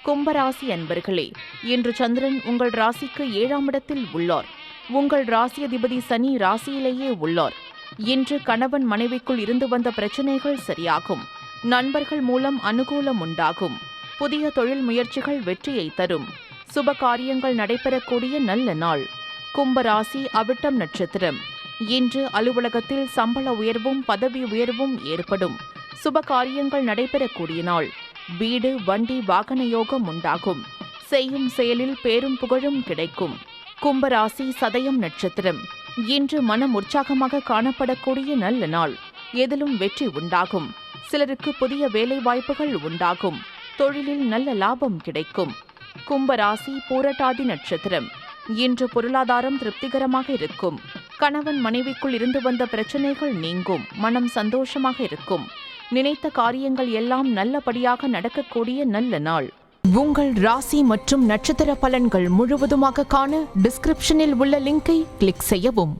கும்பராசி அன்பர்களே, இன்று சந்திரன் உங்கள் ராசிக்கு 7ஆம் இடத்தில் உள்ளார். உங்கள் ராசி அதிபதி சனி ராசியிலேயே உள்ளார். இன்று கணவன் மனைவிக்குள் இருந்து வந்த பிரச்சனைகள் சரியாகும். நண்பர்கள் மூலம் அனுகூலம் உண்டாகும். புதிய தொழில் முயற்சிகள் வெற்றியை தரும். சுப காரியங்கள் நடைபெறக்கூடிய நல்ல நாள். கும்பராசி அவிட்டம் நட்சத்திரம். இன்று அலுவலகத்தில் சம்பள உயர்வும் பதவி உயர்வும் ஏற்படும். சுப காரியங்கள் நடைபெறக்கூடிய நாள். வீடு வண்டி வாகன யோகம் உண்டாகும். செய்யும் செயலில் பேரும் புகழும் கிடைக்கும். கும்பராசி சதயம் நட்சத்திரம். இன்று மனம் உற்சாகமாக காணப்படக்கூடிய நல்ல நாள். எதிலும் வெற்றி உண்டாகும். சிலருக்கு புதிய வேலை வாய்ப்புகள் உண்டாகும். தொழிலில் நல்ல லாபம் கிடைக்கும். கும்பராசி பூரட்டாதி நட்சத்திரம். இன்று பொருளாதாரம் திருப்திகரமாக இருக்கும். கணவன் மனைவிக்குள் இருந்து வந்த பிரச்சனைகள் நீங்கும். மனம் சந்தோஷமாக இருக்கும். நினைத்த காரியங்கள் எல்லாம் நல்லபடியாக நடக்கக்கூடிய நல்ல நாள். உங்கள் ராசி மற்றும் நட்சத்திர பலன்கள் முழுவதுமாக காண டிஸ்கிரிப்ஷனில் உள்ள லிங்கை கிளிக் செய்யவும்.